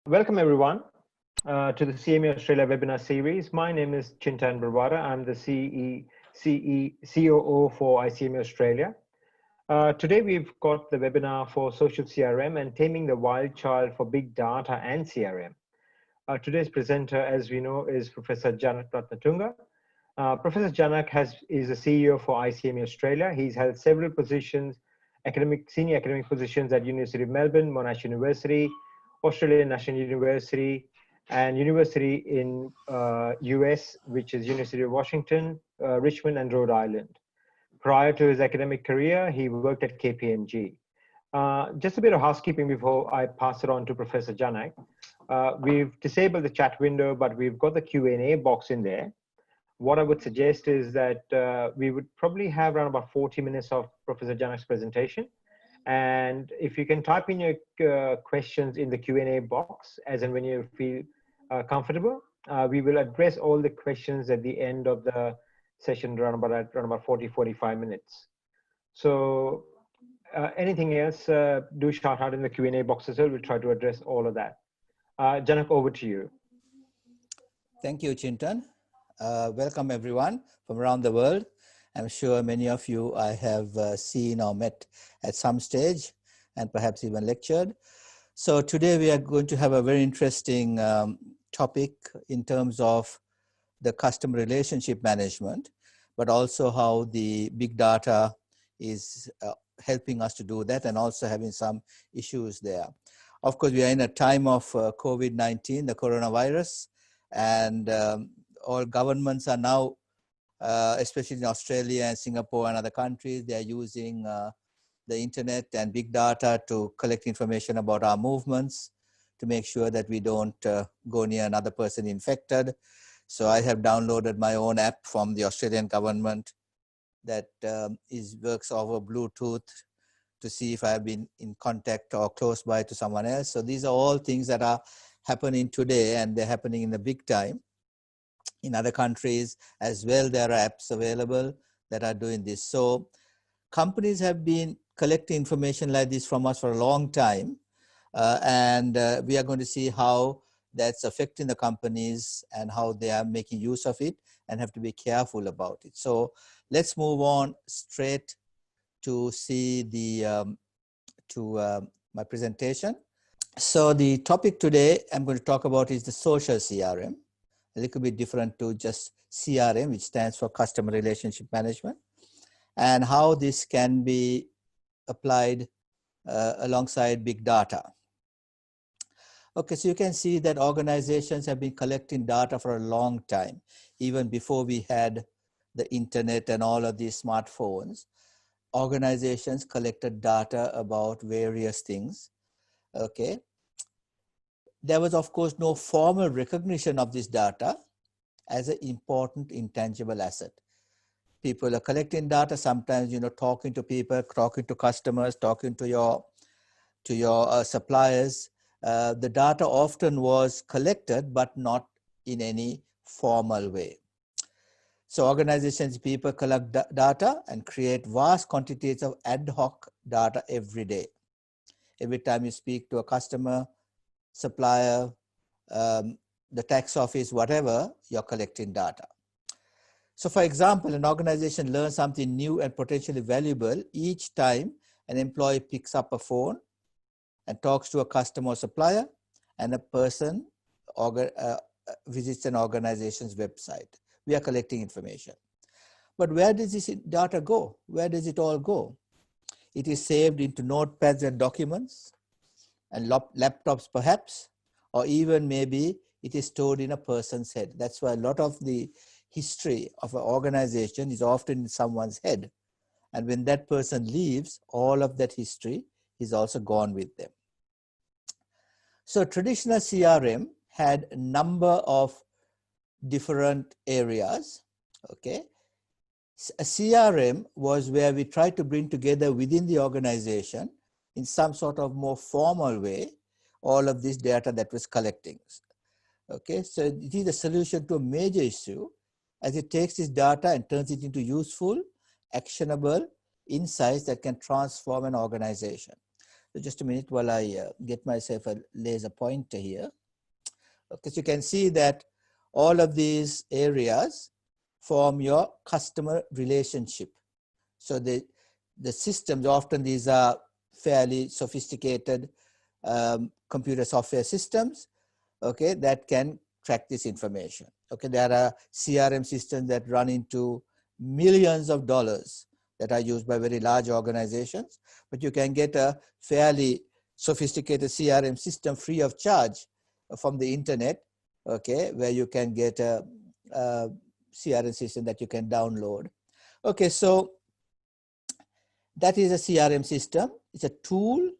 Welcome everyone to the CMA Australia webinar series. My name is Chintan Barbara. I'm the COO for ICMA Australia. Today we've got the webinar for Social CRM and Taming the Wild Child for Big Data and CRM. Today's presenter, as we know, is Professor Janak Ratnatunga. Professor Janak is the CEO for ICMA Australia. He's held several positions, senior academic positions at University of Melbourne, Monash University, Australian National University, and University in US, which is University of Washington, Richmond, and Rhode Island. Prior to his academic career, he worked at KPMG. Just a bit of housekeeping before I pass it on to Professor Janak. We've disabled the chat window, but we've got the Q&A box in there. What I would suggest is that we would probably have around about 40 minutes of Professor Janak's presentation. And if you can type in your questions in the Q&A box, as and when you feel comfortable, we will address all the questions at the end of the session around about 40-45 minutes. So anything else, do shout out in the Q&A box as well. We'll try to address all of that. Janak, over to you. Thank you, Chintan. Welcome everyone from around the world. I'm sure many of you I have seen or met at some stage and perhaps even lectured. So today we are going to have a very interesting topic in terms of the customer relationship management, but also how the big data is helping us to do that and also having some issues there. Of course, we are in a time of COVID-19, the coronavirus, and all governments are now especially in Australia and Singapore and other countries, they are using the internet and big data to collect information about our movements to make sure that we don't go near another person infected. So I have downloaded my own app from the Australian government that works over Bluetooth to see if I've been in contact or close by to someone else. So these are all things that are happening today, and they're happening in the big time. In other countries as well, there are apps available that are doing this. So companies have been collecting information like this from us for a long time. And we are going to see how that's affecting the companies and how they are making use of it and have to be careful about it. So let's move on straight to see the my presentation. So the topic today I'm going to talk about is the social CRM. A little bit different to just CRM, which stands for Customer Relationship Management, and how this can be applied alongside big data. Okay, so you can see that organizations have been collecting data for a long time, even before we had the internet and all of these smartphones. Organizations collected data about various things, okay? There was, of course, no formal recognition of this data as an important intangible asset. People are collecting data, sometimes, talking to people, talking to customers, talking to your suppliers. The data often was collected, but not in any formal way. So organizations, people collect data and create vast quantities of ad hoc data every day. Every time you speak to a customer, supplier, the tax office, whatever, you're collecting data. So for example, an organization learns something new and potentially valuable each time an employee picks up a phone and talks to a customer or supplier, and a person visits an organization's website. We are collecting information. But where does this data go? Where does it all go? It is saved into notepads and documents, and laptops perhaps, or even maybe it is stored in a person's head. That's why a lot of the history of an organization is often in someone's head. And when that person leaves, all of that history is also gone with them. So traditional CRM had a number of different areas, okay? A CRM was where we tried to bring together within the organization in some sort of more formal way, all of this data that was collecting. Okay, so it is a solution to a major issue as it takes this data and turns it into useful, actionable insights that can transform an organization. So just a minute while I get myself a laser pointer here. Okay, so you can see that all of these areas form your customer relationship. So the systems, often these are fairly sophisticated computer software systems, okay, that can track this information. Okay, there are CRM systems that run into millions of dollars that are used by very large organizations, but you can get a fairly sophisticated CRM system free of charge from the internet, okay, where you can get a CRM system that you can download. Okay, so that is a CRM system. It's a tool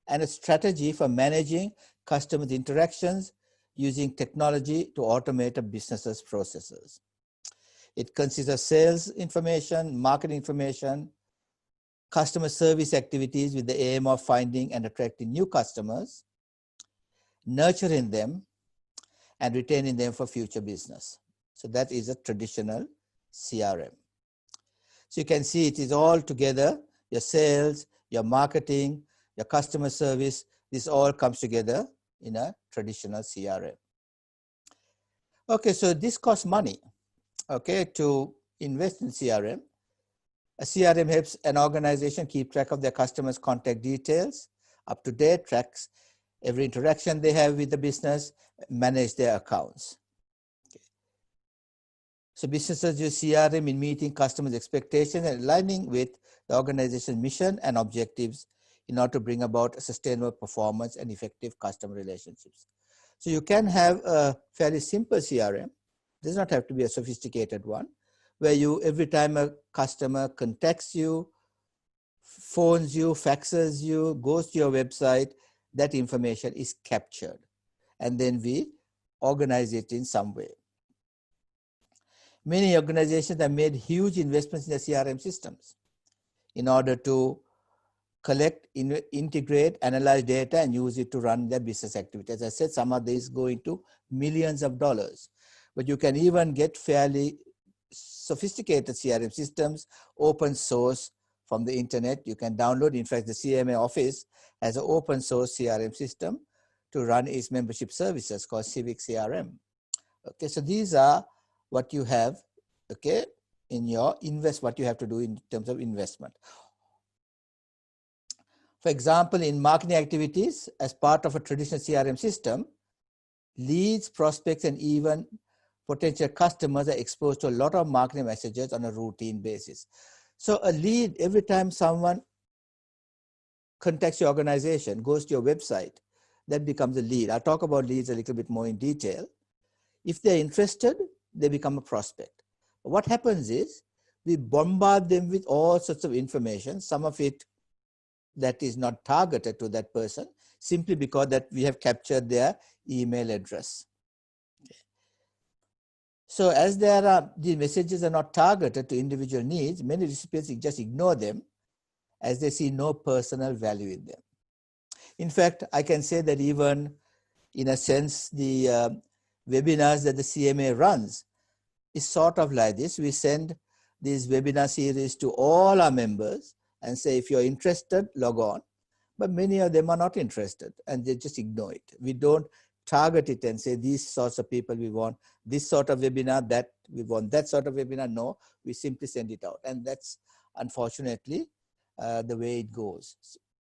and a strategy for managing customers' interactions using technology to automate a business's processes. It consists of sales information, marketing information, customer service activities with the aim of finding and attracting new customers, nurturing them, and retaining them for future business. So that is a traditional CRM. So you can see it is all together, your sales, your marketing, your customer service, this all comes together in a traditional CRM. Okay, so this costs money, okay, to invest in CRM. A CRM helps an organization keep track of their customers' contact details, up to date, tracks every interaction they have with the business, manage their accounts. Okay. So businesses use CRM in meeting customers' expectations and aligning with the organization's mission and objectives in order to bring about a sustainable performance and effective customer relationships. So you can have a fairly simple CRM. It does not have to be a sophisticated one, where you, every time a customer contacts you, phones you, faxes you, goes to your website, that information is captured. And then we organize it in some way. Many organizations have made huge investments in the CRM systems in order to collect, integrate, analyze data, and use it to run their business activity. As I said, some of these go into millions of dollars. But you can even get fairly sophisticated CRM systems, open source from the internet. You can download. In fact, the CMA office has an open source CRM system to run its membership services called Civic CRM. Okay, so these are what you have, okay, in your what you have to do in terms of investment. For example, in marketing activities, as part of a traditional CRM system, leads, prospects, and even potential customers are exposed to a lot of marketing messages on a routine basis. So a lead, every time someone contacts your organization, goes to your website, that becomes a lead. I'll talk about leads a little bit more in detail. If they're interested, they become a prospect. What happens is we bombard them with all sorts of information, some of it that is not targeted to that person, simply because that we have captured their email address. Okay. So as these messages are not targeted to individual needs, many recipients just ignore them as they see no personal value in them. In fact, I can say that even in a sense, the webinars that the CMA runs is sort of like this. We send these webinar series to all our members and say, if you're interested, log on. But many of them are not interested and they just ignore it. We don't target it and say, these sorts of people we want, this sort of webinar, that we want that sort of webinar. No, we simply send it out. And that's unfortunately the way it goes.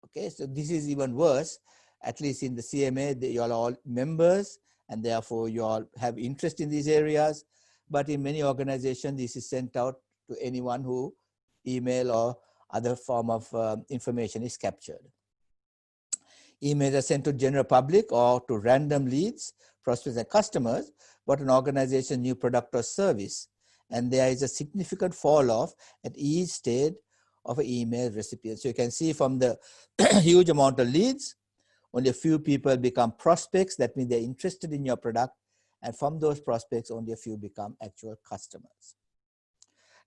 Okay, so this is even worse. At least in the CMA, you are all members and therefore you all have interest in these areas. But in many organizations, this is sent out to anyone who email or other form of information is captured. Emails are sent to general public or to random leads, prospects and customers, but an organization's new product or service. And there is a significant fall off at each stage of an email recipient. So you can see from the huge amount of leads, only a few people become prospects. That means they're interested in your product. And from those prospects, only a few become actual customers.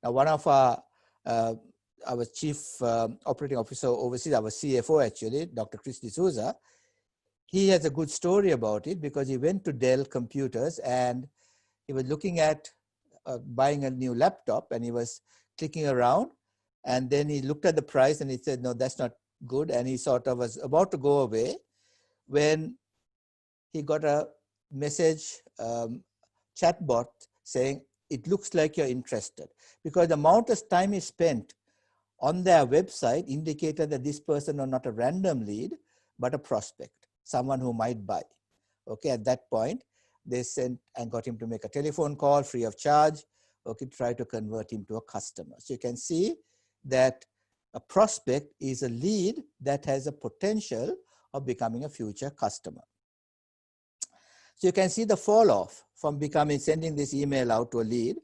Now, one of our chief operating officer overseas, our CFO actually, Dr. Chris D'Souza, he has a good story about it because he went to Dell Computers and he was looking at buying a new laptop and he was clicking around and then he looked at the price and he said, no, that's not good, and he sort of was about to go away when he got a message chatbot saying, it looks like you're interested, because the amount of time he spent on their website indicated that this person was not a random lead, but a prospect, someone who might buy. Okay, at that point, they sent and got him to make a telephone call free of charge, okay, try to convert him to a customer. So you can see that a prospect is a lead that has a potential of becoming a future customer. So you can see the fall off from sending this email out to a lead.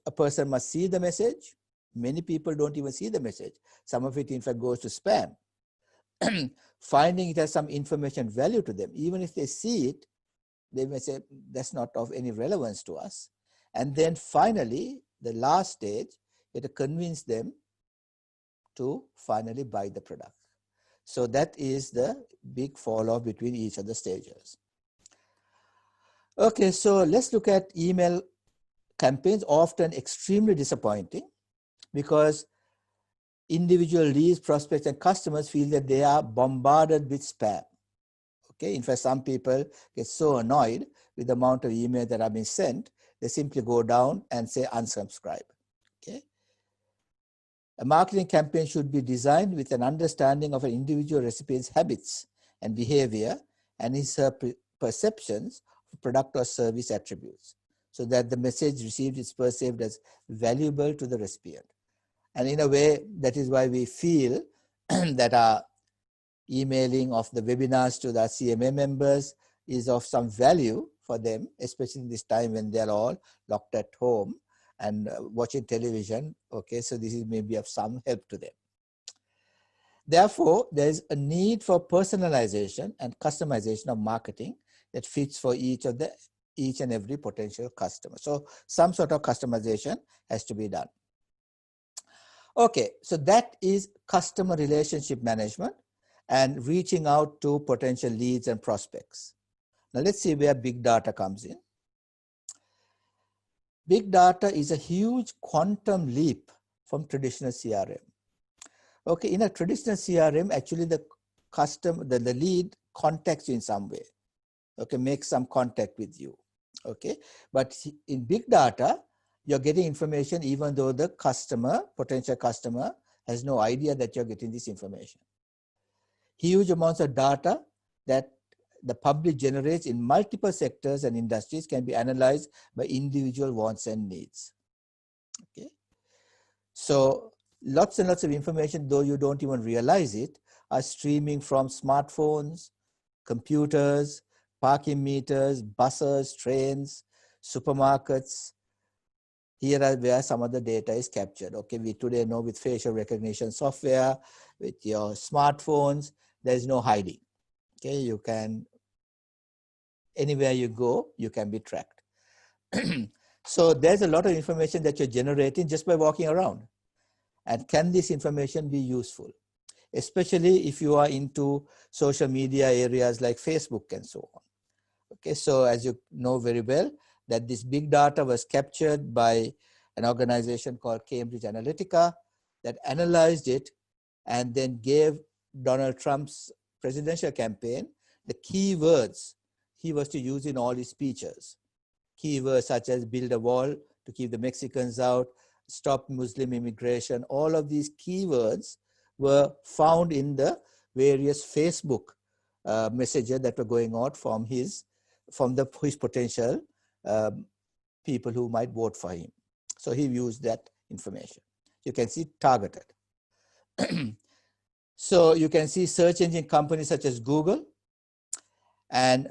A person must see the message. Many people don't even see the message. Some of it, in fact, goes to spam. Finding it has some information value to them. Even if they see it, they may say, that's not of any relevance to us. And then finally, the last stage, it to convince them to finally buy the product. So that is the big fall off between each of the stages. Okay, so let's look at email campaigns, often extremely disappointing because individual leads, prospects, and customers feel that they are bombarded with spam. Okay, in fact, some people get so annoyed with the amount of emails that have been sent, they simply go down and say unsubscribe. Okay. A marketing campaign should be designed with an understanding of an individual recipient's habits and behavior and his perceptions of product or service attributes, so that the message received is perceived as valuable to the recipient. And in a way, that is why we feel that our emailing of the webinars to the CMA members is of some value for them, especially in this time when they're all locked at home and watching television. Okay, so this is maybe of some help to them. Therefore, there is a need for personalization and customization of marketing that fits for each and every potential customer. So some sort of customization has to be done. Okay, so that is customer relationship management and reaching out to potential leads and prospects. Now let's see where big data comes in. Big data is a huge quantum leap from traditional CRM. Okay, in a traditional CRM, actually the lead contacts you in some way. Okay, makes some contact with you. Okay, but in big data, you're getting information even though the potential customer, has no idea that you're getting this information. Huge amounts of data that the public generates in multiple sectors and industries can be analyzed by individual wants and needs. Okay, so lots and lots of information, though you don't even realize it, are streaming from smartphones, computers, parking meters, buses, trains, supermarkets. Here are where some of the data is captured. Okay, we today know with facial recognition software, with your smartphones, there is no hiding. Okay, you can, anywhere you go, you can be tracked. So there's a lot of information that you're generating just by walking around. And can this information be useful? Especially if you are into social media areas like Facebook and so on. Okay, so as you know very well, that this big data was captured by an organization called Cambridge Analytica that analyzed it and then gave Donald Trump's presidential campaign the keywords he was to use in all his speeches. Keywords such as build a wall to keep the Mexicans out, stop Muslim immigration. All of these keywords were found in the various Facebook messages that were going out from his potential people who might vote for him. So he used that information. You can see targeted. So you can see search engine companies such as Google and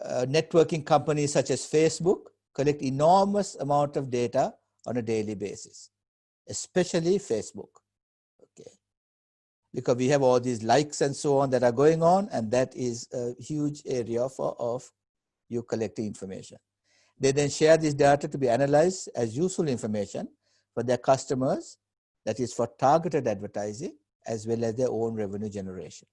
networking companies such as Facebook collect enormous amount of data on a daily basis, especially Facebook. Okay, because we have all these likes and so on that are going on, and that is a huge area of you collecting information. They then share this data to be analyzed as useful information for their customers, that is for targeted advertising, as well as their own revenue generation.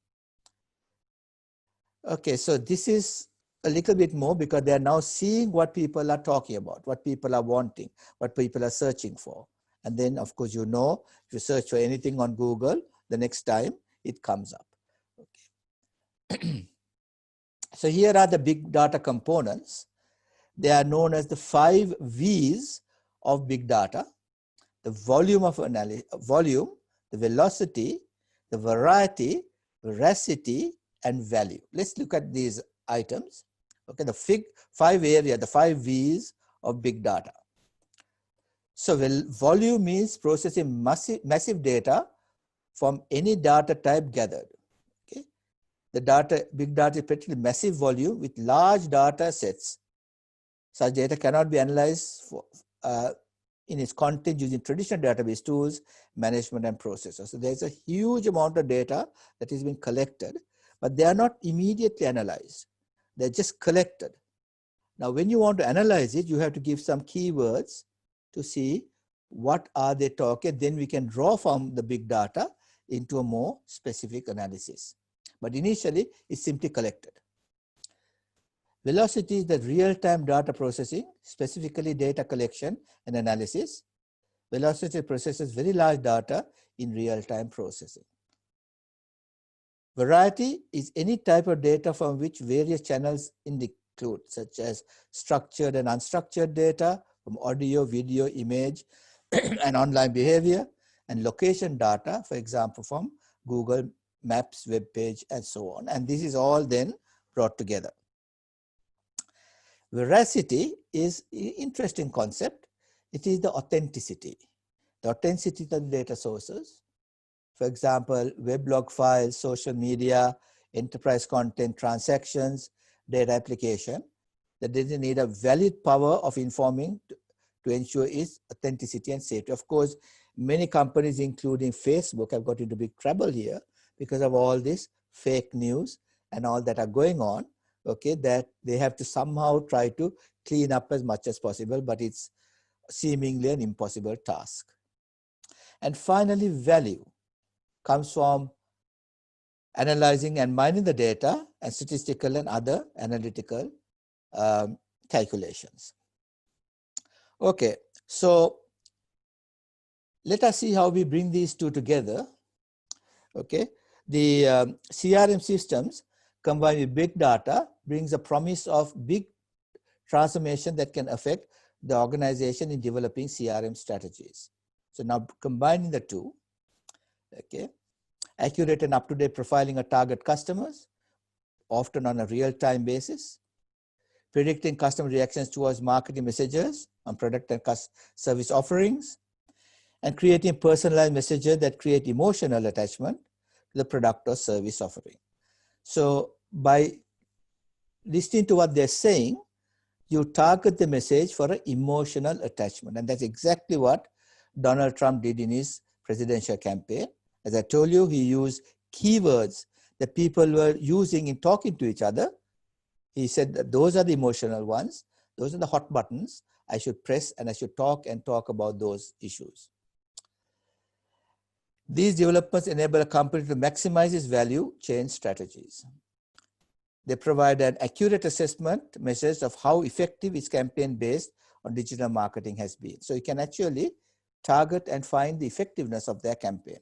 Okay, so this is a little bit more because they are now seeing what people are talking about, what people are wanting, what people are searching for. And then, of course, you know, if you search for anything on Google, the next time it comes up. Okay. So here are the big data components. They are known as the 5 V's of big data: the volume of volume, the velocity, the variety, veracity, and value. Let's look at these items. Okay, the 5 V's of big data. So volume means processing massive data from any data type gathered. Okay, the big data is particularly massive volume with large data sets. Such data cannot be analyzed in its content using traditional database tools, management, and processors. So there's a huge amount of data that is being collected, but they are not immediately analyzed. They're just collected. Now, when you want to analyze it, you have to give some keywords to see what are they talking. Then we can draw from the big data into a more specific analysis. But initially, it's simply collected. Velocity is the real-time data processing, specifically data collection and analysis. Velocity processes very large data in real-time processing. Variety is any type of data from which various channels include, such as structured and unstructured data from audio, video, image, and online behavior, and location data, for example, from Google Maps, web page, and so on. And this is all then brought together. Veracity is an interesting concept. It is the authenticity of the data sources. For example, weblog files, social media, enterprise content, transactions, data application. The data need a valid power of informing to ensure its authenticity and safety. Of course, many companies, including Facebook, have got into big trouble here because of all this fake news and all that are going on. Okay, that they have to somehow try to clean up as much as possible, but it's seemingly an impossible task. And finally, value comes from analyzing and mining the data and statistical and other analytical calculations. Okay, so let us see how we bring these two together. Okay, the CRM systems combined with big data brings a promise of big transformation that can affect the organization in developing CRM strategies. So now combining the two, okay, accurate and up-to-date profiling of target customers, often on a real-time basis, predicting customer reactions towards marketing messages on product and service offerings, and creating personalized messages that create emotional attachment to the product or service offering. So by listening to what they're saying, you target the message for an emotional attachment. And that's exactly what Donald Trump did in his presidential campaign. As I told you, he used keywords that people were using in talking to each other. He said that those are the emotional ones. Those are the hot buttons I should press, and I should talk about those issues. These developments enable a company to maximize its value chain strategies. They provide an accurate assessment measures of how effective its campaign based on digital marketing has been. So you can actually target and find the effectiveness of their campaign.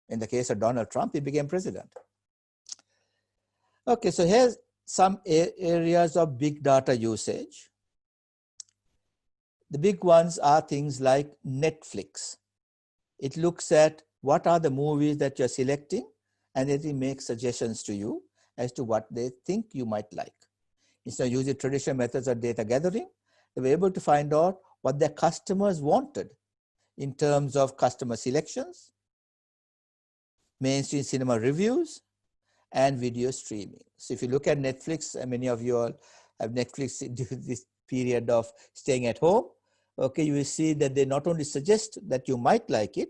In the case of Donald Trump, he became president. Okay, so here's some areas of big data usage. The big ones are things like Netflix. It looks at what are the movies that you're selecting, and it makes suggestions to you as to what they think you might like. Instead of using traditional methods of data gathering, they were able to find out what their customers wanted in terms of customer selections, mainstream cinema reviews, and video streaming. So if you look at Netflix, and many of you all have Netflix during this period of staying at home, okay, you will see that they not only suggest that you might like it,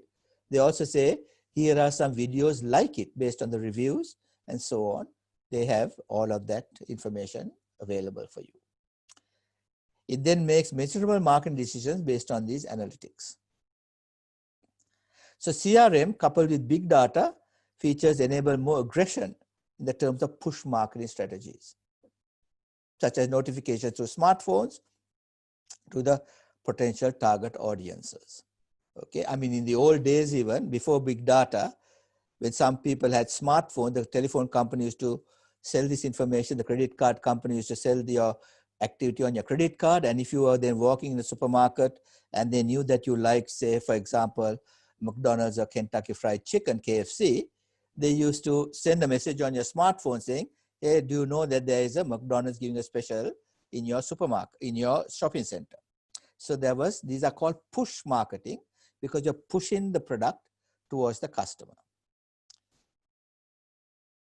they also say, here are some videos like it based on the reviews and so on. They have all of that information available for you. It then makes measurable marketing decisions based on these analytics. So CRM coupled with big data features enable more aggression in the terms of push marketing strategies, such as notifications through smartphones to the potential target audiences. Okay, I mean, in the old days, even before big data, when some people had smartphones, the telephone company used to sell this information. The credit card company used to sell your activity on your credit card. And if you were then walking in the supermarket and they knew that you like, say, for example, McDonald's or Kentucky Fried Chicken, KFC, they used to send a message on your smartphone saying, hey, do you know that there is a McDonald's giving a special in your supermarket, in your shopping center? So these are called push marketing because you're pushing the product towards the customer.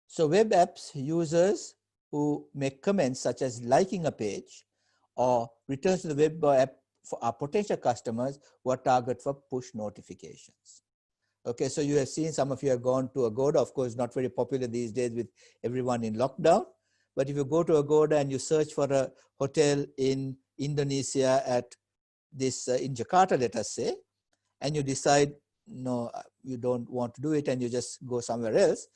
So web apps users who make comments such as liking a page or returns to the web app for our potential customers who are targeted for push notifications. Okay, so you have seen, some of you have gone to Agoda. Of course, not very popular these days with everyone in lockdown. But if you go to Agoda and you search for a hotel in Indonesia at this, in Jakarta, let us say, and you decide, no, you don't want to do it and you just go somewhere else,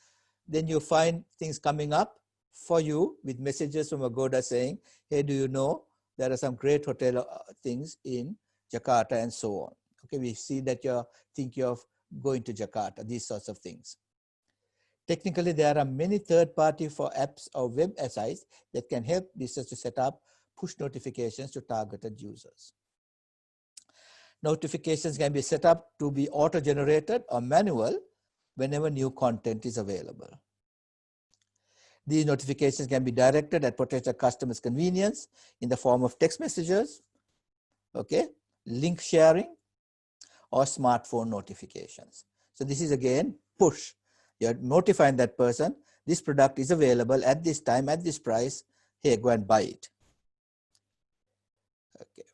then you find things coming up for you with messages from Agoda saying, hey, do you know there are some great hotel things in Jakarta and so on. Okay, we see that you're thinking of going to Jakarta, these sorts of things. Technically, there are many third-party for apps or web sites that can help businesses to set up push notifications to targeted users. Notifications can be set up to be auto-generated or manual whenever new content is available. These notifications can be directed at potential customers' convenience in the form of text messages, okay, link sharing, or smartphone notifications. So this is again push. You're notifying that person, this product is available at this time, at this price, hey, go and buy it. Okay.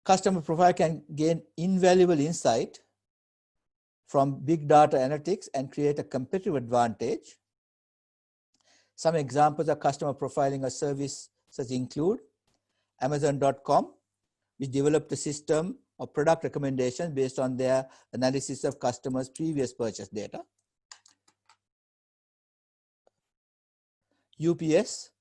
Customer profile can gain invaluable insight from big data analytics and create a competitive advantage. Some examples of customer profiling or services include Amazon.com, which developed a system of product recommendations based on their analysis of customers' previous purchase data. UPS,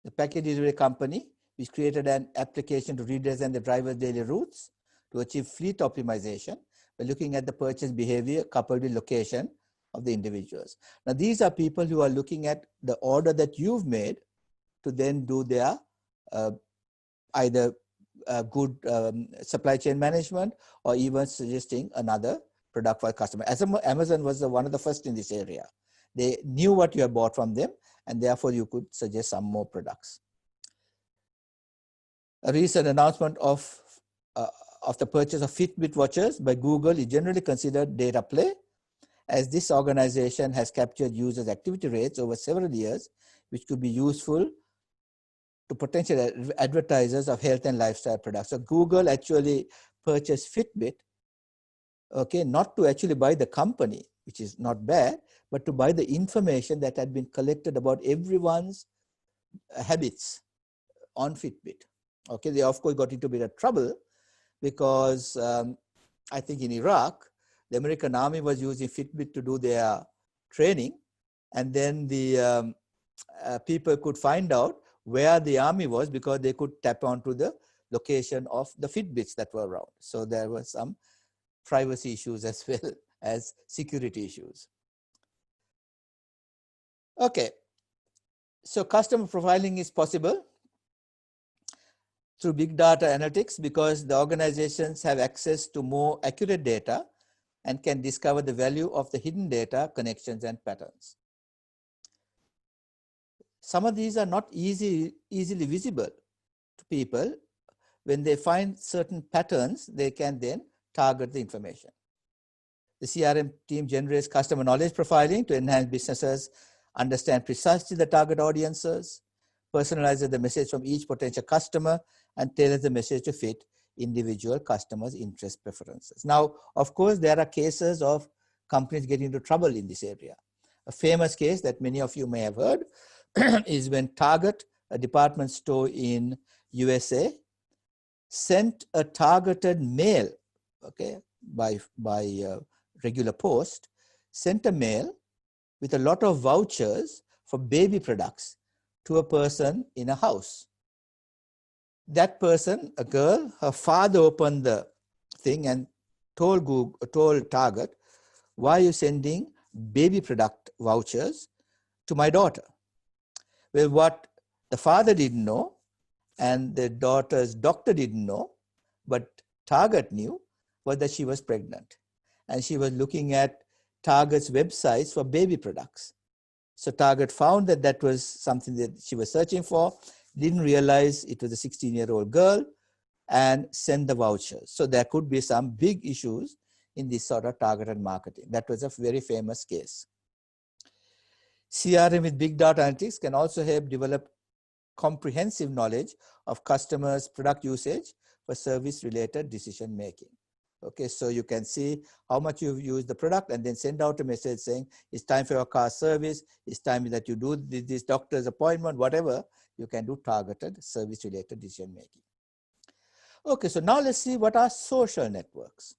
the package delivery company, which created an application to redesign the driver's daily routes to achieve fleet optimization by looking at the purchase behavior coupled with location of the individuals. Now, these are people who are looking at the order that you've made to then do their either good supply chain management or even suggesting another product for a customer. As Amazon was one of the first in this area. They knew what you had bought from them, and therefore you could suggest some more products. A recent announcement of the purchase of Fitbit watches by Google is generally considered data play, as this organization has captured users' activity rates over several years, which could be useful to potential advertisers of health and lifestyle products. So Google actually purchased Fitbit, okay, not to actually buy the company, which is not bad, but to buy the information that had been collected about everyone's habits on Fitbit. Okay, they of course got into a bit of trouble because I think in Iraq, the American army was using Fitbit to do their training, and then the people could find out where the army was because they could tap onto the location of the Fitbits that were around. So there were some privacy issues as well as security issues. Okay, so customer profiling is possible through big data analytics because the organizations have access to more accurate data and can discover the value of the hidden data, connections, and patterns. Some of these are not easily visible to people. When they find certain patterns, they can then target the information. The CRM team generates customer knowledge profiling to enhance businesses understand precisely the target audiences, personalizes the message from each potential customer, and tailors the message to fit individual customers' interest preferences. Now, of course, there are cases of companies getting into trouble in this area. A famous case that many of you may have heard is when Target, a department store in USA, sent a targeted mail, okay, by regular post, sent a mail with a lot of vouchers for baby products to a person in a house. That person, a girl, her father opened the thing and told Target, why are you sending baby product vouchers to my daughter? Well, what the father didn't know and the daughter's doctor didn't know, but Target knew, was that she was pregnant. And she was looking at Target's websites for baby products. So Target found that that was something that she was searching for, didn't realize it was a 16-year-old girl, and sent the vouchers. So there could be some big issues in this sort of targeted marketing. That was a very famous case. CRM with big data analytics can also help develop comprehensive knowledge of customers' product usage for service-related decision making. Okay, so you can see how much you've used the product and then send out a message saying, it's time for your car service, it's time that you do this doctor's appointment, whatever, you can do targeted service-related decision making. Okay, so now let's see what are social networks.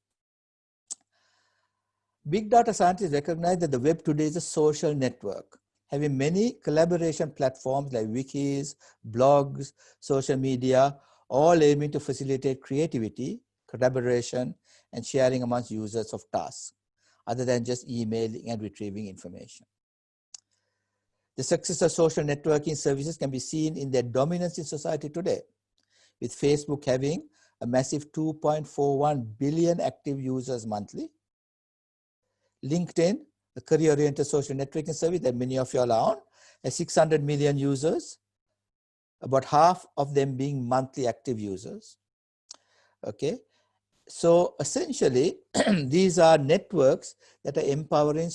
Big data scientists recognize that the web today is a social network, having many collaboration platforms like wikis, blogs, social media, all aiming to facilitate creativity, collaboration, and sharing amongst users of tasks, other than just emailing and retrieving information. The success of social networking services can be seen in their dominance in society today, with Facebook having a massive 2.41 billion active users monthly. LinkedIn, a career-oriented social networking service that many of you are on, has 600 million users, about half of them being monthly active users. Okay, so essentially, these are networks that are empowering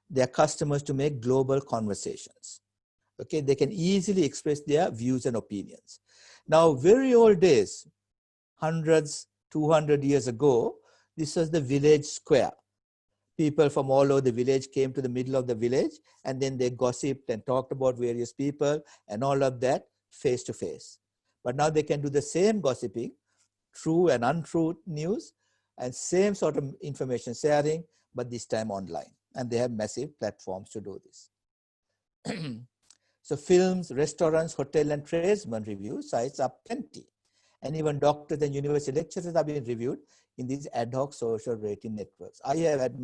their customers to make global conversations. Okay, they can easily express their views and opinions. Now, very old days, hundreds, 200 years ago, this was the village square. People from all over the village came to the middle of the village, and then they gossiped and talked about various people and all of that face to face. But now they can do the same gossiping, true and untrue news, and same sort of information sharing, but this time online. And they have massive platforms to do this. So films, restaurants, hotel and tradesman review sites are plenty. And even doctors and university lecturers have been reviewed in these ad hoc social rating networks. I have had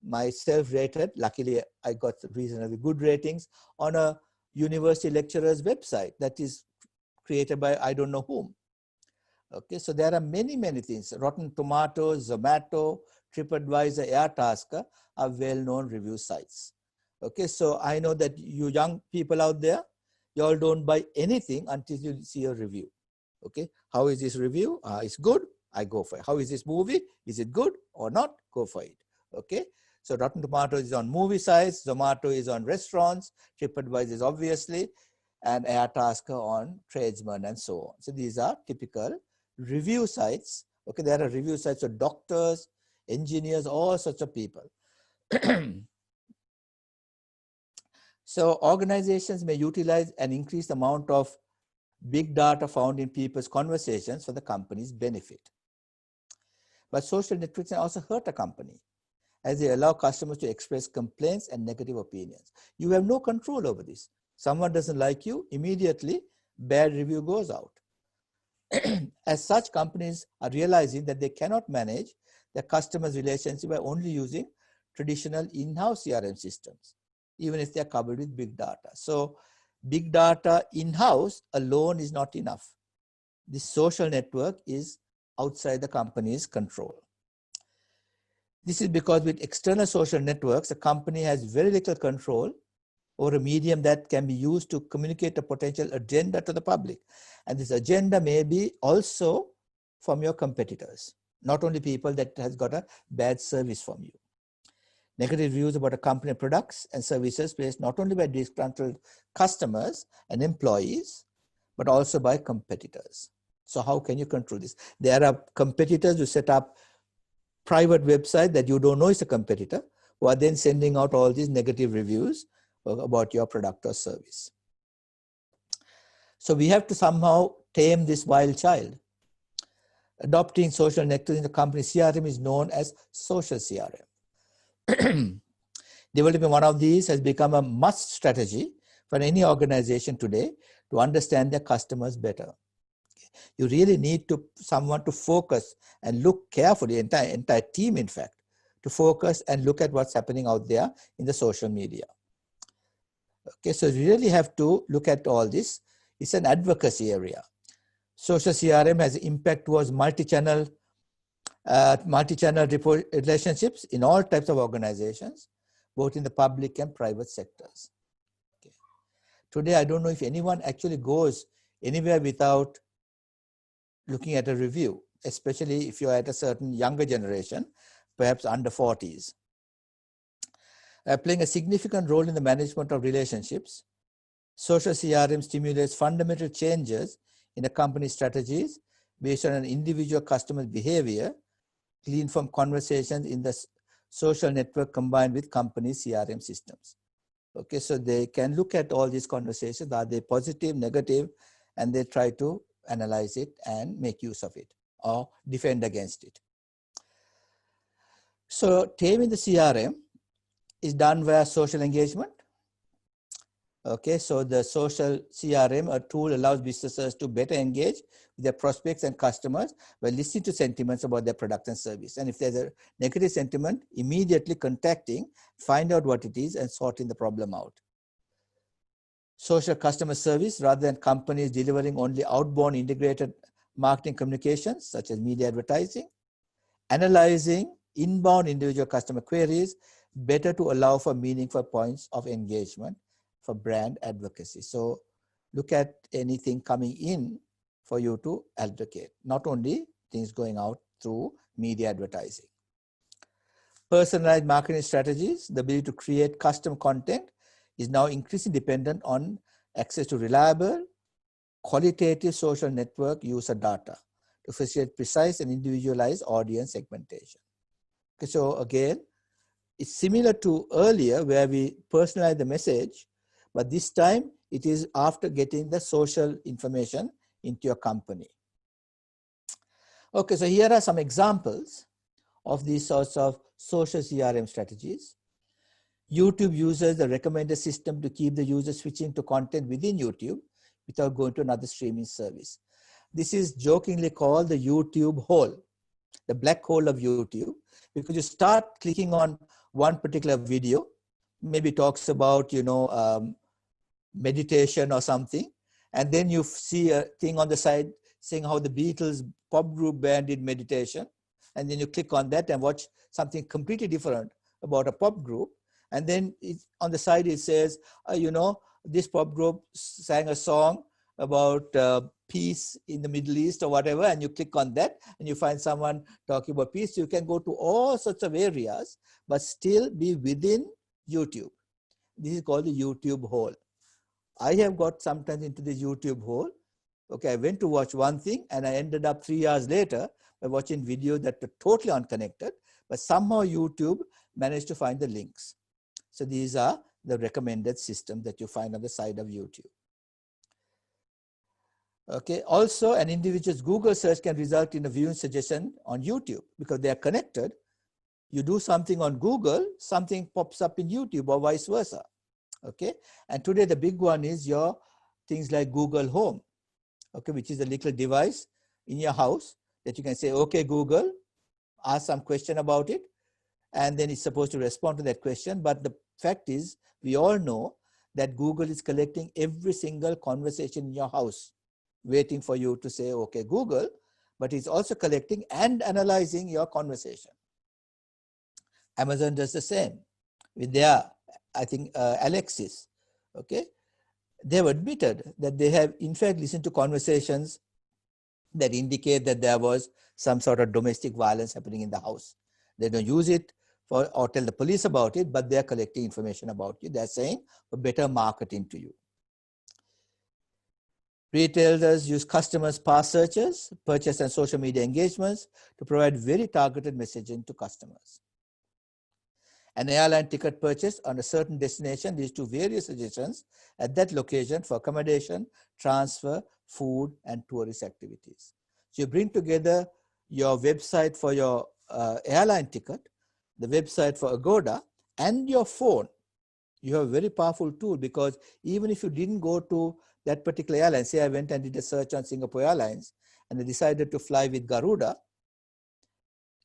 myself rated, luckily I got reasonably good ratings on a university lecturer's website that is created by I don't know whom. Okay, so there are many, many things. Rotten Tomatoes, Zomato, TripAdvisor, Airtasker are well-known review sites. Okay, so I know that you young people out there, you all don't buy anything until you see a review. Okay, how is this review? It's good, I go for it. How is this movie? Is it good or not? Go for it. Okay, so Rotten Tomatoes is on movie sites, Zomato is on restaurants, TripAdvisor is obviously, and Airtasker on tradesmen and so on. So these are typical review sites. Okay, there are review sites of doctors, engineers, all sorts of people. So organizations may utilize an increased amount of big data found in people's conversations for the company's benefit. But social networks can also hurt a company, as they allow customers to express complaints and negative opinions. You have no control over this. Someone doesn't like you, immediately bad review goes out. As such, companies are realizing that they cannot manage their customers' relationship by only using traditional in-house CRM systems, even if they are covered with big data. So big data in-house alone is not enough. This social network is outside the company's control. This is because with external social networks, a company has very little control or a medium that can be used to communicate a potential agenda to the public. And this agenda may be also from your competitors, not only people that has got a bad service from you. Negative reviews about a company products and services placed not only by disgruntled customers and employees, but also by competitors. So how can you control this? There are competitors who set up private website that you don't know is a competitor, who are then sending out all these negative reviews about your product or service. So we have to somehow tame this wild child. Adopting social networks in the company CRM is known as Social CRM. Developing one of these has become a must strategy for any organization today to understand their customers better. You really need someone to focus and look carefully, entire team in fact, to focus and look at what's happening out there in the social media. Okay, so you really have to look at all this. It's an advocacy area. Social CRM has impact towards multi-channel relationships in all types of organizations, both in the public and private sectors. Okay. Today, I don't know if anyone actually goes anywhere without looking at a review, especially if you're at a certain younger generation, perhaps under 40s. Playing a significant role in the management of relationships, social CRM stimulates fundamental changes in a company's strategies based on an individual customer's behavior, gleaned from conversations in the social network combined with company CRM systems. Okay, so they can look at all these conversations, are they positive, negative, and they try to analyze it and make use of it or defend against it. So taming the CRM is done via social engagement. Okay, so the social CRM, a tool, allows businesses to better engage with their prospects and customers by listening to sentiments about their product and service. And if there's a negative sentiment, immediately contacting, find out what it is and sorting the problem out. Social customer service, rather than companies delivering only outbound integrated marketing communications, such as media advertising, analyzing inbound individual customer queries, better to allow for meaningful points of engagement for brand advocacy. So look at anything coming in for you to advocate, not only things going out through media advertising. Personalized marketing strategies, the ability to create custom content, is now increasingly dependent on access to reliable, qualitative social network user data to facilitate precise and individualized audience segmentation. Okay, so again, it's similar to earlier where we personalize the message, but this time it is after getting the social information into your company. Okay, so here are some examples of these sorts of social CRM strategies. YouTube uses the recommender system to keep the user switching to content within YouTube without going to another streaming service. This is jokingly called the YouTube hole, the black hole of YouTube, because you start clicking on one particular video, maybe talks about, meditation or something, and then you see a thing on the side saying how the Beatles pop group band did meditation, and then you click on that and watch something completely different about a pop group, and then on the side it says, this pop group sang a song about peace in the Middle East or whatever, and you click on that and you find someone talking about peace. You can go to all sorts of areas, but still be within YouTube. This is called the YouTube hole. I have got sometimes into the YouTube hole. Okay, I went to watch one thing and I ended up 3 hours later by watching videos that were totally unconnected, but somehow YouTube managed to find the links. So these are the recommended system that you find on the side of YouTube. Okay, also an individual's Google search can result in a viewing suggestion on YouTube because they are connected. You do something on Google, something pops up in YouTube or vice versa. Okay, and today the big one is your things like Google Home, okay, which is a little device in your house that you can say, okay, Google, ask some question about it, and then it's supposed to respond to that question. But the fact is, we all know that Google is collecting every single conversation in your house, waiting for you to say, okay, Google, but it's also collecting and analyzing your conversation. Amazon does the same with their, I think, Alexis, okay? They have admitted that they have in fact listened to conversations that indicate that there was some sort of domestic violence happening in the house. They don't use it for or tell the police about it, but they are collecting information about you. They're saying for better marketing to you. Retailers use customers' past searches, purchase and social media engagements to provide very targeted messaging to customers. An airline ticket purchase on a certain destination leads to various suggestions at that location for accommodation, transfer, food, and tourist activities. So you bring together your website for your airline ticket, the website for Agoda, and your phone. You have a very powerful tool because even if you didn't go to that particular airline, say I went and did a search on Singapore Airlines and I decided to fly with Garuda,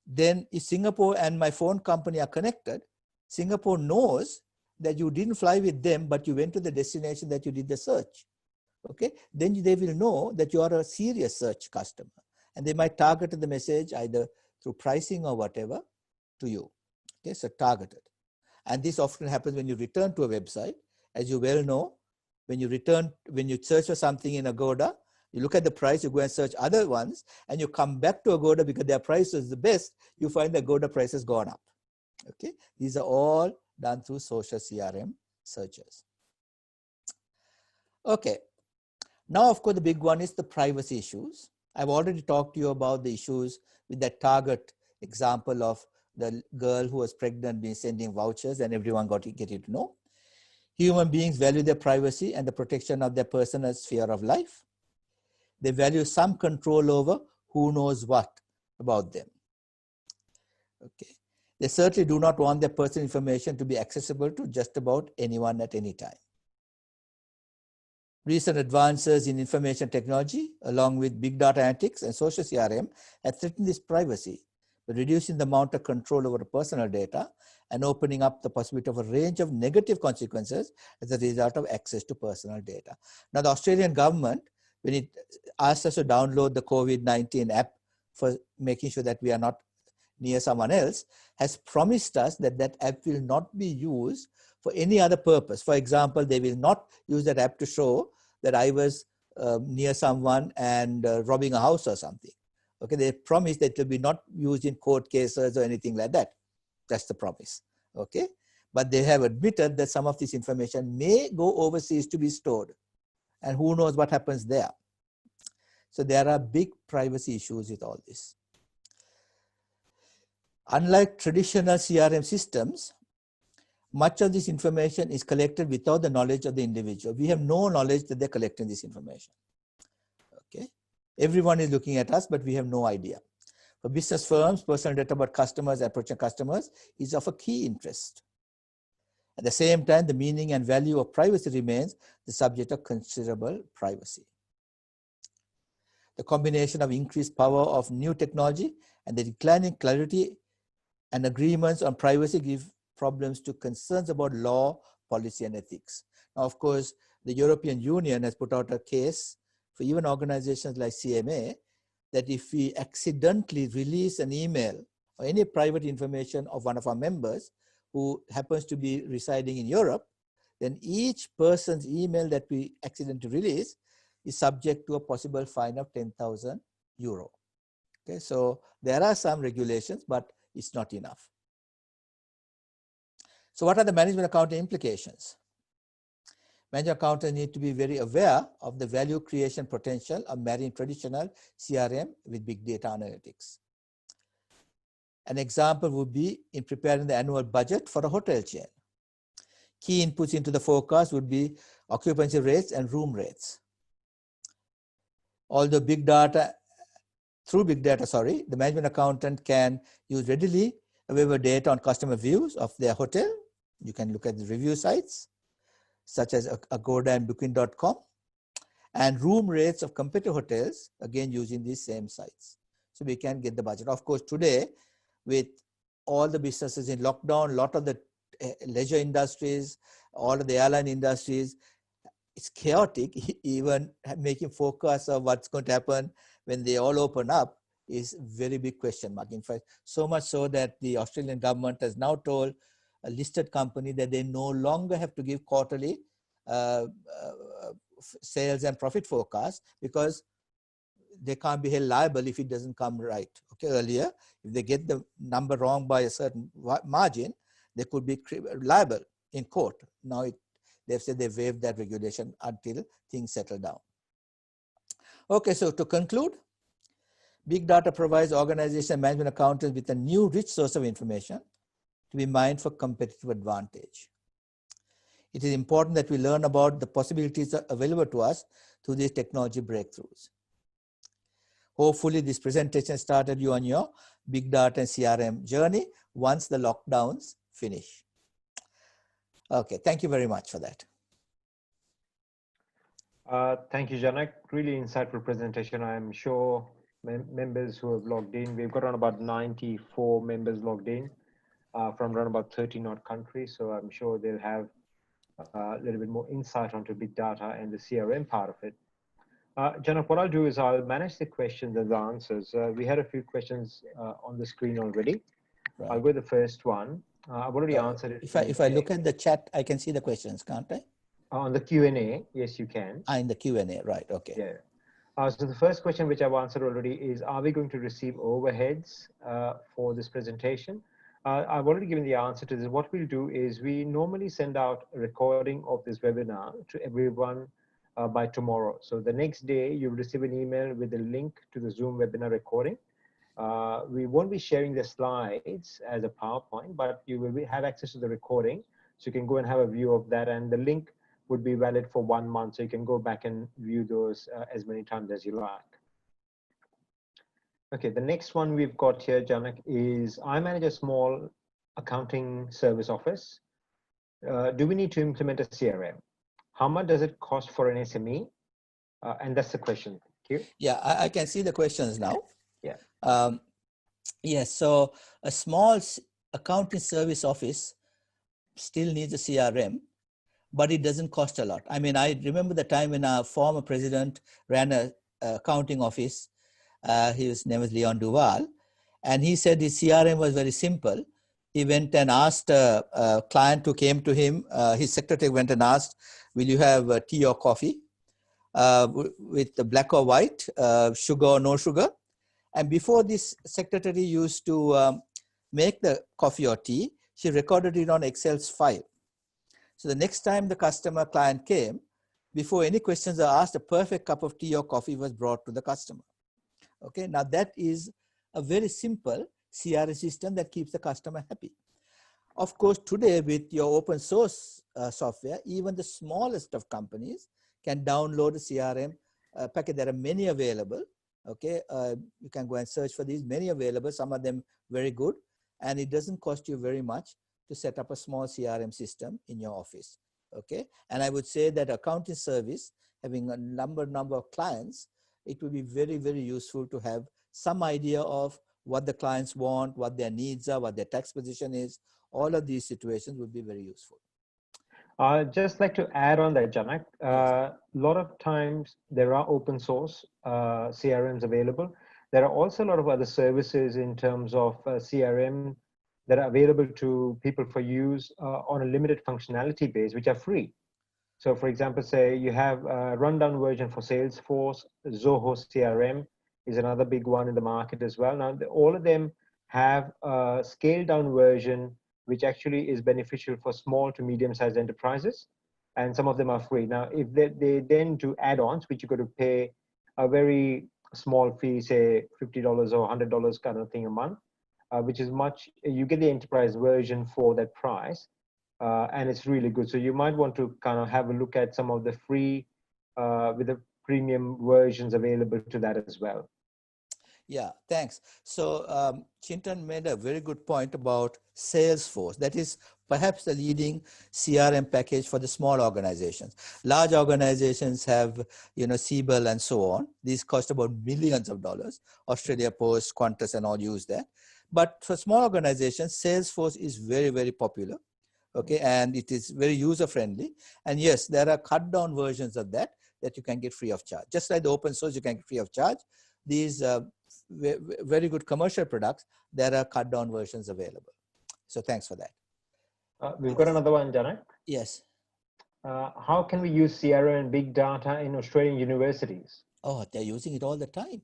then if Singapore and my phone company are connected, Singapore knows that you didn't fly with them, but you went to the destination that you did the search. Okay, then they will know that you are a serious search customer, and they might target the message either through pricing or whatever to you. Okay, so targeted. And this often happens when you return to a website. As you well know, when you search for something in Agoda, you look at the price, you go and search other ones, and you come back to Agoda because their price is the best, you find the Agoda price has gone up. Okay, these are all done through social CRM searches. Okay, now of course the big one is the privacy issues. I've already talked to you about the issues with that Target example of the girl who was pregnant being sending vouchers and everyone got to get it to know. Human beings value their privacy and the protection of their personal sphere of life. They value some control over who knows what about them. Okay. They certainly do not want their personal information to be accessible to just about anyone at any time. Recent advances in information technology, along with big data analytics and social CRM, have threatened this privacy by reducing the amount of control over personal data and opening up the possibility of a range of negative consequences as a result of access to personal data. Now, the Australian government, when it asked us to download the COVID-19 app for making sure that we are not near someone else, has promised us that that app will not be used for any other purpose. For example, they will not use that app to show that I was near someone and robbing a house or something. Okay, they promise that it will be not used in court cases or anything like that. That's the promise. Okay, but they have admitted that some of this information may go overseas to be stored, and who knows what happens there. So there are big privacy issues with all this. Unlike traditional CRM systems, much of this information is collected without the knowledge of the individual. We have no knowledge that they're collecting this information. Okay, everyone is looking at us, but we have no idea. For business firms, personal data about customers and potential customers is of a key interest. At the same time, the meaning and value of privacy remains the subject of considerable privacy. The combination of increased power of new technology and the declining clarity and agreements on privacy give problems to concerns about law, policy, and ethics. Now, of course, the European Union has put out a case for even organizations like CMA that if we accidentally release an email or any private information of one of our members who happens to be residing in Europe, then each person's email that we accidentally release is subject to a possible fine of 10,000 euro. Okay, so there are some regulations, but it's not enough. So what are the management accounting implications? Management accountants need to be very aware of the value creation potential of marrying traditional CRM with big data analytics. An example would be in preparing the annual budget for a hotel chain. Key inputs into the forecast would be occupancy rates and room rates. Although through big data, the management accountant can use readily available data on customer views of their hotel. You can look at the review sites, such as Agoda and Booking.com, and room rates of competitor hotels, again using these same sites. So we can get the budget. Of course, today, with all the businesses in lockdown, a lot of the leisure industries, all of the airline industries, it's chaotic. Even making forecasts of what's going to happen when they all open up is a very big question mark. In fact, so much so that the Australian government has now told a listed company that they no longer have to give quarterly sales and profit forecasts because they can't be held liable if it doesn't come right. Okay, earlier, if they get the number wrong by a certain margin, they could be liable in court. Now they've said they waived that regulation until things settle down. Okay, so to conclude, big data provides organization and management accountants with a new rich source of information to be mined for competitive advantage. It is important that we learn about the possibilities available to us through these technology breakthroughs. Hopefully this presentation started you on your big data and CRM journey once the lockdowns finish. Okay, thank you very much for that. Thank you, Janak. Really insightful presentation. I'm sure members who have logged in. We've got around about 94 members logged in from around about 30 odd countries. So I'm sure they'll have a little bit more insight onto big data and the CRM part of it. Janak, what I'll do is I'll manage the questions and the answers. We had a few questions on the screen already. Right. I'll go with the first one. I've already answered it. If I look at the chat, I can see the questions, can't I? On the Q&A, yes, you can. In the Q&A, right, okay. Yeah. So the first question, which I've answered already, is are we going to receive overheads for this presentation? I've already given the answer to this. What we'll do is we normally send out a recording of this webinar to everyone by tomorrow. So the next day, you'll receive an email with a link to the Zoom webinar recording. We won't be sharing the slides as a PowerPoint, but you will have access to the recording. So you can go and have a view of that, and the link would be valid for 1 month. So you can go back and view those as many times as you like. Okay, the next one we've got here, Janak, is I manage a small accounting service office. Do we need to implement a CRM? How much does it cost for an SME? And that's the question. Thank you. Yeah, I can see the questions now. Yeah. Yes, so a small accounting service office still needs a CRM, but it doesn't cost a lot. I mean, I remember the time when our former president ran a accounting office. His name was Leon Duval, and he said his CRM was very simple. He went and asked a client who came to him, his secretary went and asked, will you have tea or coffee with the black or white, sugar or no sugar? And before this secretary used to make the coffee or tea, she recorded it on Excel's file. So the next time the customer client came, before any questions are asked, a perfect cup of tea or coffee was brought to the customer. Okay, now that is a very simple CRM system that keeps the customer happy. Of course, today with your open source software, even the smallest of companies can download a CRM package. There are many available. Okay, you can go and search for these, many available, some of them very good, and it doesn't cost you very much to set up a small CRM system in your office. Okay, and I would say that accounting service, having a number of clients, it would be very, very useful to have some idea of what the clients want, what their needs are, what their tax position is. All of these situations would be very useful. Just like to add on that, Janak, a lot of times there are open source CRMs available. There are also a lot of other services in terms of CRM that are available to people for use on a limited functionality base, which are free. So for example, say you have a rundown version for Salesforce, Zoho CRM is another big one in the market as well. Now, all of them have a scaled down version, which actually is beneficial for small to medium-sized enterprises. And some of them are free. Now, if they then do add-ons, which you got to pay a very small fee, say $50 or $100 kind of thing a month, which is much, you get the enterprise version for that price. And it's really good. So you might want to kind of have a look at some of the free with the premium versions available to that as well. Yeah, thanks. So Chintan made a very good point about Salesforce. That is perhaps the leading CRM package for the small organizations. Large organizations have, you know, Siebel and so on. These cost about millions of dollars. Australia Post, Qantas and all use that. But for small organizations, Salesforce is very, very popular. Okay, and it is very user-friendly. And yes, there are cut-down versions of that you can get free of charge. Just like the open source, you can get free of charge. These very good commercial products, there are cut-down versions available. So thanks for that. We've got another one, Janak. Yes. How can we use CRM and big data in Australian universities? Oh, they're using it all the time.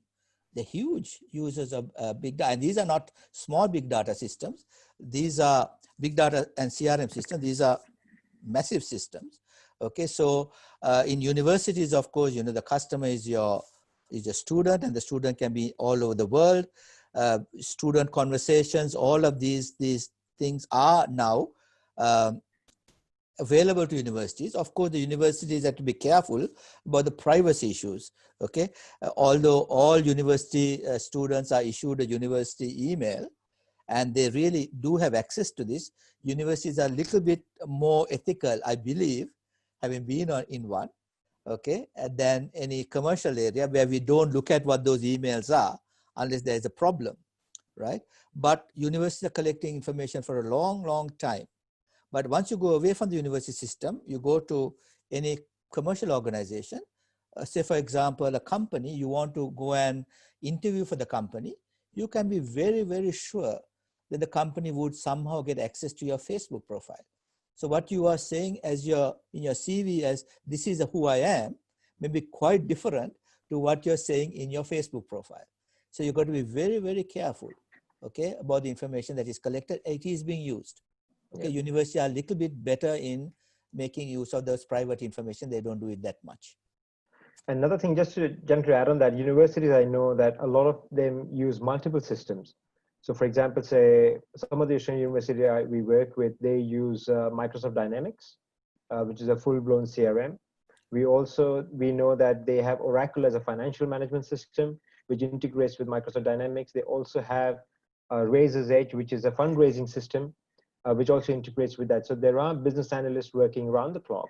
They're huge users of big data. And these are not small big data systems. These are big data and CRM systems. These are massive systems. Okay, so in universities, of course, you know, the customer is a student, and the student can be all over the world. Student conversations, all of these things are now available to universities. Of course, the universities have to be careful about the privacy issues. Okay, although all university students are issued a university email, and they really do have access to this, universities are a little bit more ethical, I believe, having been in one, okay, than any commercial area where we don't look at what those emails are. unless there is a problem, right? But universities are collecting information for a long, long time. But once you go away from the university system, you go to any commercial organization, say for example, a company, you want to go and interview for the company, you can be very, very sure that the company would somehow get access to your Facebook profile. So what you are saying as in your CV as this is who I am, may be quite different to what you're saying in your Facebook profile. So you've got to be very, very careful, okay, about the information that is collected. It is being used. Okay, Yeah. universities are a little bit better in making use of those private information. They don't do it that much. Another thing, just to gently add on that, universities, I know that a lot of them use multiple systems. So for example, say some of the Asian university we work with, they use Microsoft Dynamics, which is a full-blown CRM. We know that they have Oracle as a financial management system, which integrates with Microsoft Dynamics. They also have Razor's Edge, which is a fundraising system, which also integrates with that. So there are business analysts working around the clock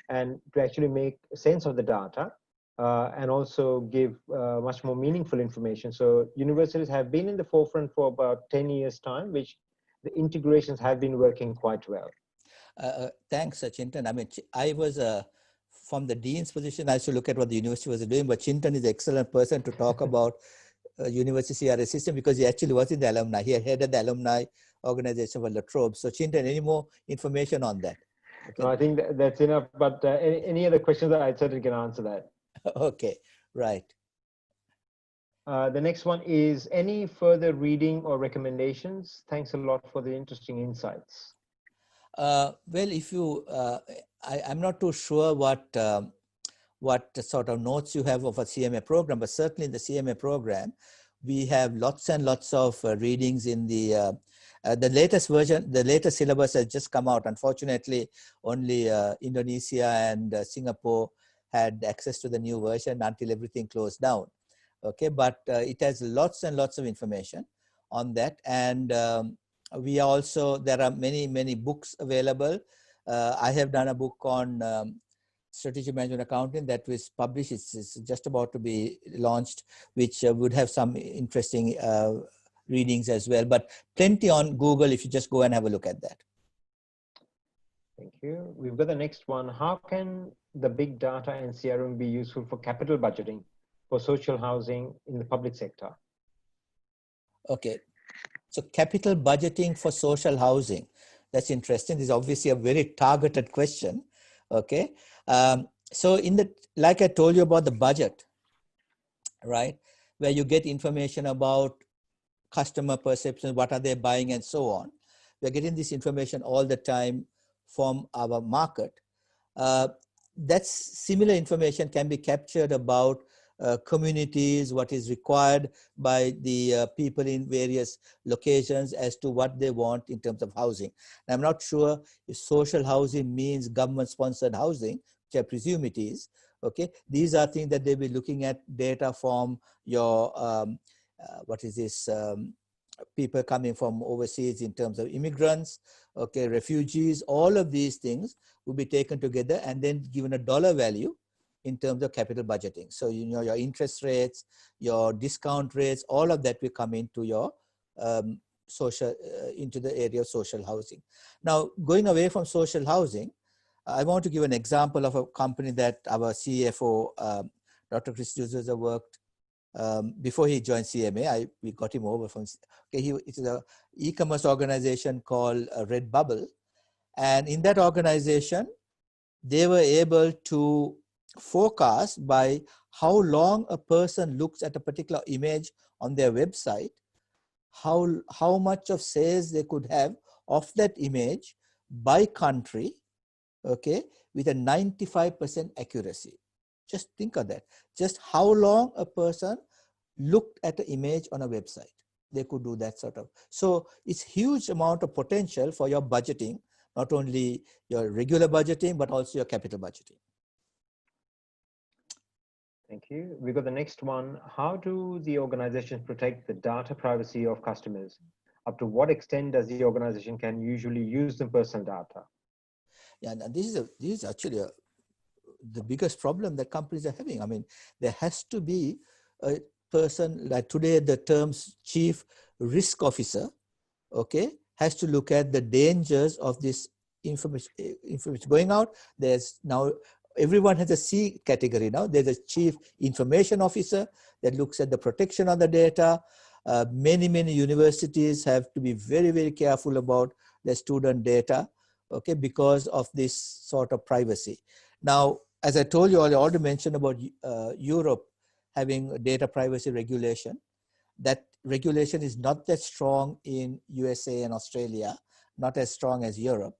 and to actually make sense of the data and also give much more meaningful information. So universities have been in the forefront for about 10 years time, which the integrations have been working quite well. Thanks, Chintan. I mean, I was from the dean's position, I should look at what the university was doing, but Chintan is an excellent person to talk about university CRM system because he actually was in the alumni. He headed the alumni organization for La Trobe. So Chintan, any more information on that? Okay. No, I think that's enough, but any other questions that I certainly can answer that. Okay, right. The next one is any further reading or recommendations? Thanks a lot for the interesting insights. Well, if you, I'm not too sure what sort of notes you have of a CMA program, but certainly in the CMA program, we have lots and lots of readings in the latest version. The latest syllabus has just come out. Unfortunately, only Indonesia and Singapore had access to the new version until everything closed down. Okay, but it has lots and lots of information on that. And we also, there are many books available. I have done a book on strategic management accounting that was published. It's just about to be launched, which would have some interesting readings as well, but plenty on Google if you just go and have a look at that. Thank you. We've got the next one. How can the big data and CRM be useful for capital budgeting for social housing in the public sector? Okay. So capital budgeting for social housing. That's interesting. This is obviously a very targeted question. Okay. So like I told you about the budget, right? Where you get information about customer perception, what are they buying and so on. We're getting this information all the time from our market. That similar information can be captured about communities, what is required by the people in various locations as to what they want in terms of housing. And I'm not sure if social housing means government-sponsored housing, which I presume it is. Okay, these are things that they'll be looking at data from your people coming from overseas in terms of immigrants, okay, refugees. All of these things will be taken together and then given a dollar value in terms of capital budgeting. So, you know, your interest rates, your discount rates, all of that will come into your into the area of social housing. Now, going away from social housing, I want to give an example of a company that our CFO, Dr. Chris D'Souza, worked before he joined CMA. We got him over from, okay, it's an e-commerce organization called Redbubble. And in that organization, they were able to forecast by how long a person looks at a particular image on their website, how much of sales they could have of that image by country, okay, with a 95% accuracy. Just think of that. Just how long a person looked at the image on a website. They could do that sort of. So it's huge amount of potential for your budgeting, not only your regular budgeting, but also your capital budgeting. Thank you. We got the next one. How do the organizations protect the data privacy of customers? Up to what extent does the organization can usually use the personal data? Yeah, and this is actually the biggest problem that companies are having. I mean, there has to be person, like today the terms chief risk officer, okay, has to look at the dangers of this information going out. There's now, everyone has a C category now. There's a chief information officer that looks at the protection of the data. Many universities have to be very careful about their student data, okay, because of this sort of privacy. Now, as I told you, I already mentioned about Europe having data privacy regulation. That regulation is not that strong in USA and Australia, not as strong as Europe.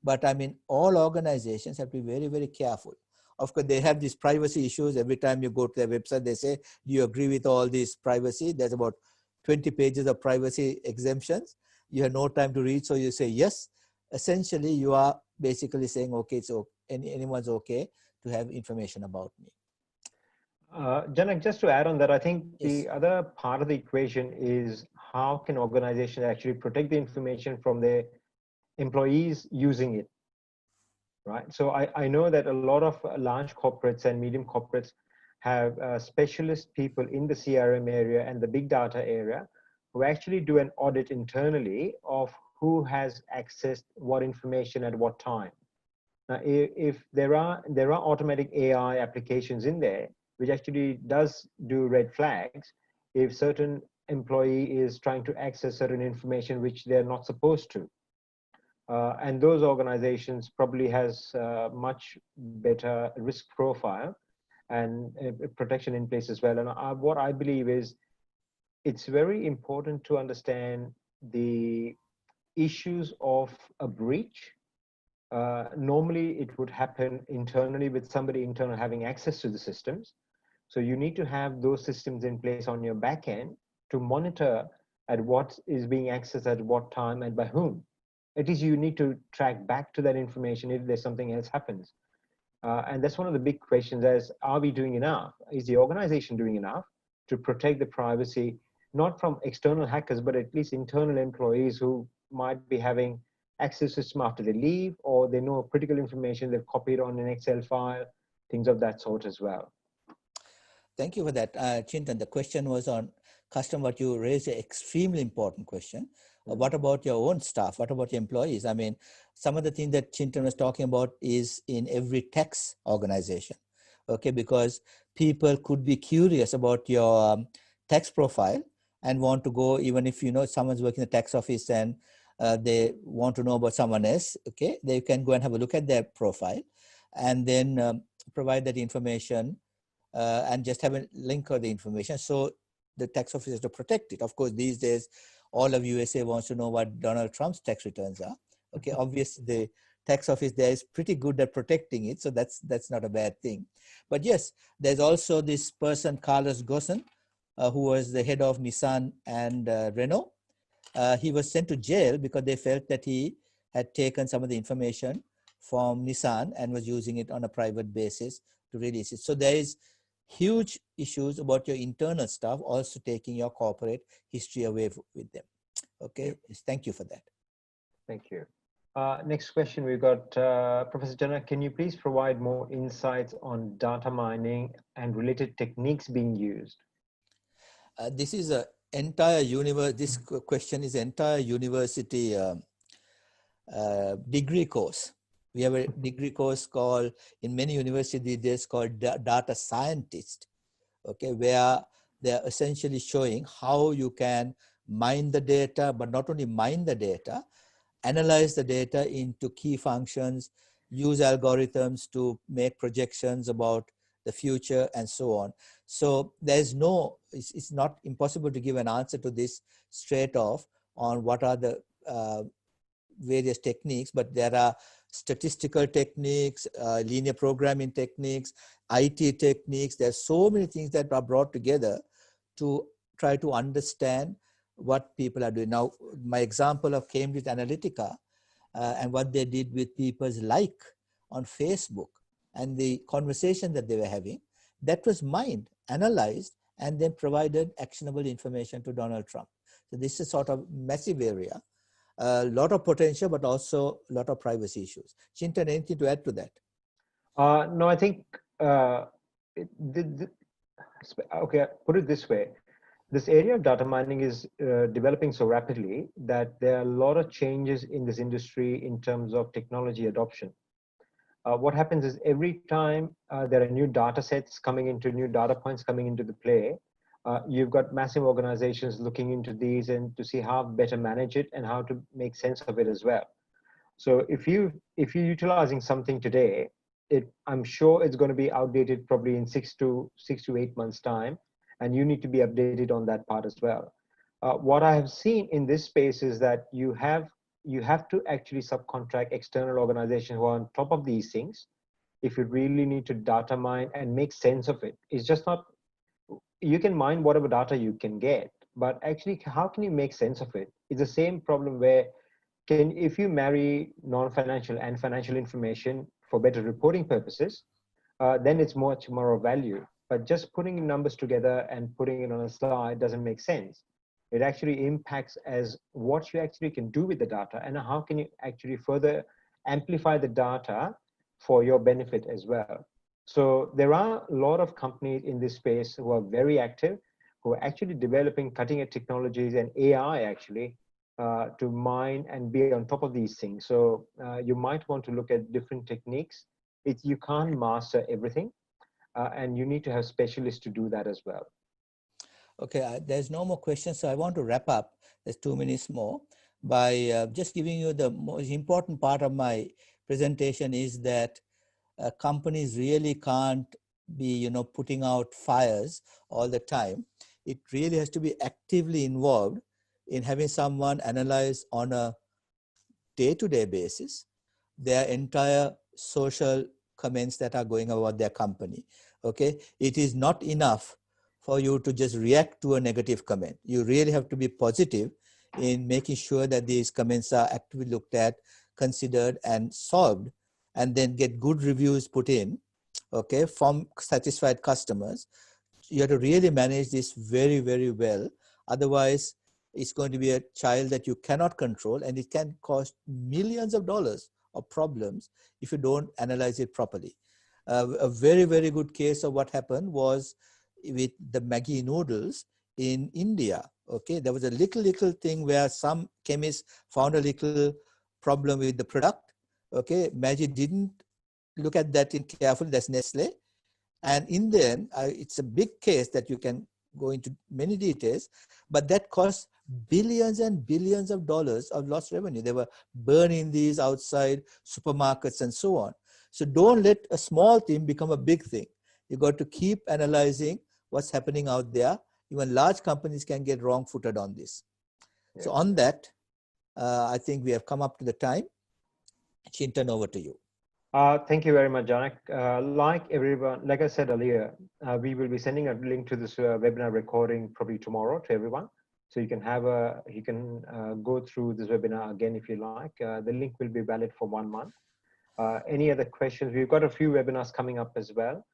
But I mean, all organizations have to be very careful. Of course, they have these privacy issues. Every time you go to their website, they say, do you agree with all this privacy? There's about 20 pages of privacy exemptions. You have no time to read, so you say yes. Essentially, you are basically saying, okay, so anyone's okay to have information about me. Janak, just to add on that, I think Yes. the other part of the equation is how can organizations actually protect the information from their employees using it, right? So I know that a lot of large corporates and medium corporates have specialist people in the CRM area and the big data area who actually do an audit internally of who has accessed what information at what time. Now, if there are automatic AI applications in there, which actually does do red flags, if certain employee is trying to access certain information which they're not supposed to. And those organizations probably has much better risk profile and protection in place as well. And what I believe is it's very important to understand the issues of a breach. Normally it would happen internally with somebody internal having access to the systems. So you need to have those systems in place on your back end to monitor at what is being accessed at what time and by whom. At least you need to track back to that information if there's something else happens. And that's one of the big questions as, are we doing enough? Is the organization doing enough to protect the privacy, not from external hackers, but at least internal employees who might be having access to system after they leave, or they know critical information they've copied on an Excel file, things of that sort as well. Thank you for that, Chintan. The question was on custom. What you raised an extremely important question. What about your own staff? What about your employees? I mean, some of the things that Chintan was talking about is in every tax organization, okay? Because people could be curious about your tax profile and want to go, even if you know someone's working in the tax office and they want to know about someone else, okay? They can go and have a look at their profile and then provide that information and just have a link of the information. So the tax office has to protect it. Of course, these days, all of USA wants to know what Donald Trump's tax returns are. Okay, obviously the tax office there is pretty good at protecting it. So that's not a bad thing. But yes, there's also this person, Carlos Ghosn, who was the head of Nissan and Renault. He was sent to jail because they felt that he had taken some of the information from Nissan and was using it on a private basis to release it. So there is huge issues about your internal staff also taking your corporate history away with them. Okay, yes, thank you for that. Thank you. Next question, we've got Professor Jana, can you please provide more insights on data mining and related techniques being used? This is a entire universe. This question is entire university degree course. We have a degree course called, in many universities, there's called data scientist, okay, where they're essentially showing how you can mine the data, but not only mine the data, analyze the data into key functions, use algorithms to make projections about the future and so on. So there's no, it's not impossible to give an answer to this straight off on what are the various techniques, but there are statistical techniques, linear programming techniques, IT techniques. There are so many things that are brought together to try to understand what people are doing. Now, my example of Cambridge Analytica and what they did with people's like on Facebook and the conversation that they were having, that was mined, analyzed, and then provided actionable information to Donald Trump. So this is sort of massive area. A lot of potential, but also a lot of privacy issues. Chintan, anything to add to that? No, I think Okay, put it this way. This area of data mining is developing so rapidly that there are a lot of changes in this industry in terms of technology adoption. What happens is every time there are new data sets coming into, new data points coming into the play, you've got massive organizations looking into these and to see how better manage it and how to make sense of it as well. So if you're utilizing something today, I'm sure it's going to be outdated probably in 6 to 8 months time, and you need to be updated on that part as well. What I have seen in this space is that you have to actually subcontract external organizations who are on top of these things. If you really need to data mine and make sense of it, it's just not, you can mine whatever data you can get, but actually how can you make sense of it? It's the same problem where if you marry non-financial and financial information for better reporting purposes, then it's much more of value. But just putting numbers together and putting it on a slide doesn't make sense. It actually impacts as what you actually can do with the data and how can you actually further amplify the data for your benefit as well. So there are a lot of companies in this space who are very active, who are actually developing cutting edge technologies and AI actually to mine and be on top of these things. So you might want to look at different techniques. You can't master everything, and you need to have specialists to do that as well. Okay, there's no more questions, so I want to wrap up. There's 2 minutes more by just giving you the most important part of my presentation is that companies really can't be, putting out fires all the time. It really has to be actively involved in having someone analyze on a day-to-day basis their entire social comments that are going about their company. Okay, it is not enough for you to just react to a negative comment. You really have to be positive in making sure that these comments are actively looked at, considered, and solved, and then get good reviews put in, okay, from satisfied customers. You have to really manage this very, very well. Otherwise, it's going to be a child that you cannot control, and it can cost millions of dollars of problems if you don't analyze it properly. A very, very good case of what happened was with the Maggi noodles in India. Okay, there was a little thing where some chemists found a little problem with the product. Okay, Maggi didn't look at that in carefully. That's Nestle. And in the end, it's a big case that you can go into many details, but that cost billions and billions of dollars of lost revenue. They were burning these outside supermarkets and so on. So don't let a small thing become a big thing. You got to keep analyzing what's happening out there. Even large companies can get wrong-footed on this. Yeah. So on that, I think we have come up to the time. Chintan, over to you. Thank you very much, Janak. Like everyone, like I said earlier, we will be sending a link to this webinar recording probably tomorrow to everyone. So you can go through this webinar again if you like. The link will be valid for 1 month. Any other questions? We've got a few webinars coming up as well.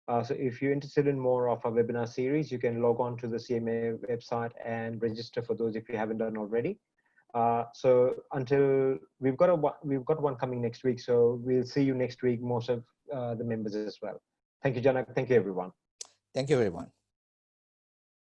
So if you're interested in more of our webinar series, you can log on to the CMA website and register for those if you haven't done already. So until we've got one coming next week. So we'll see you next week, most of the members as well. Thank you, Janak. Thank you, everyone. Thank you, everyone.